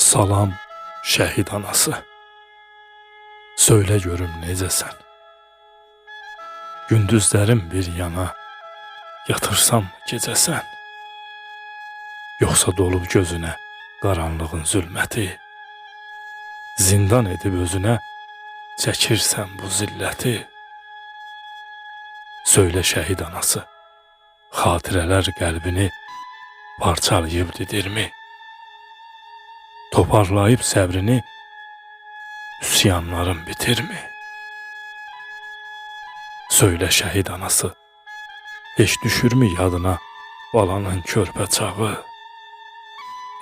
Salam şəhid anası, söylə görüm necəsən? Gündüzlərim bir yana, yatırsan mı gecəsən? Yoxsa dolub gözünə qaranlığın zülməti, zindan edib özünə çəkirsən bu zilləti? Söylə şəhid anası, xatirələr qəlbini parçalayıb didirmi? Toparlayıb səbrini üsyanların bitirmi? Söylə şəhid anası, heç düşürmü yadına balanın körpə çağı?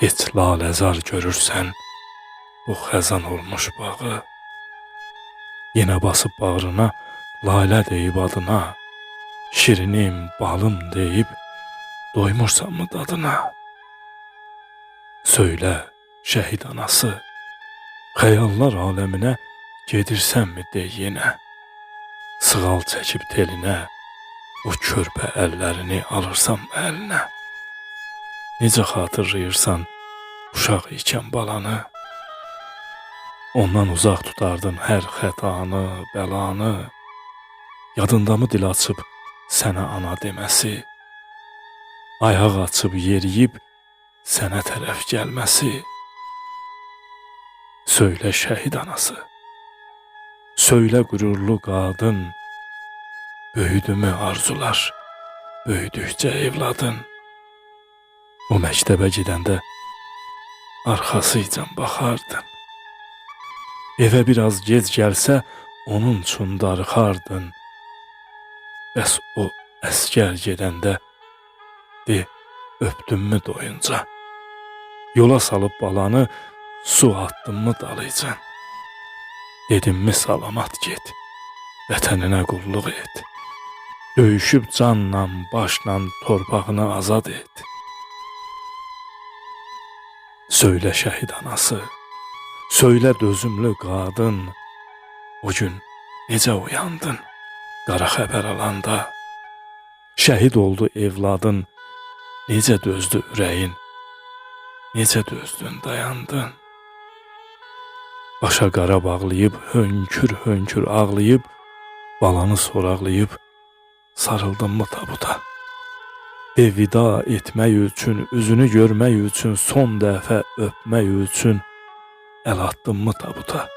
Heç laləzar görürsən bu xəzan olmuş bağı? Yenə basıb bağrına lalə deyib adına, şirinim, balım deyib doymursanmı dadına? Söylə şəhid anası, xəyallar aləminə gedirsənmi de yenə? Sığal çəkib telinə, o körpə əllərini alırsan əlinə? Necə xatırlayırsan uşaq ikən balanı? Ondan uzaq tutardın hər xətanı, bəlanı. Yadındamı dil açıb sənə ana deməsi? Ayaq açıb yeriyib sənə tərəf gəlməsi? Söylə şəhid anası, söylə qürurlu qadın, böyüdümü arzular, böyüdükcə evladın? O məktəbə gedəndə arxasıycan baxardın, evə biraz gec gəlsə onun üçün darıxardın. Bəs o əskər gedəndə de, öpdünmü doyunca? Yola salıb balanı su attınmı dalıcan? Dedimmi salamat get, vətəninə qulluq et, döyüşüb canla, başla torpağını azad et? Söylə şəhid anası, söylə dözümlü qadın, o gün necə uyandın qara xəbər alanda? Şəhid oldu evladın, necə dözdü ürəyin, necə dözdün dayandın? Başa qara bağlayıb, hönkür-hönkür ağlayıb, balanı soraqlayıb, sarıldınmı tabuta? Vida etmək üçün, üzünü görmək üçün, son dəfə öpmək üçün əl attınmı tabuta?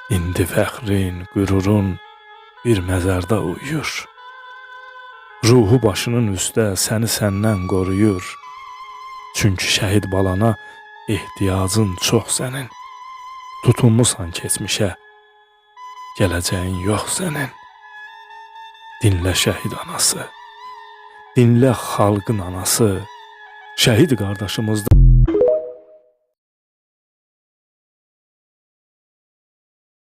İndi fəxrin, qürurun bir məzarda uyuyur. Ruhu başının üstə səni səndən qoruyur. Çünki şəhid balana ehtiyacın çox sənin. Tutunmusan keçmişə, gələcəyin yox sənin. Dinlə şəhid anası, dinlə xalqın anası, şəhid qardaşımızdır.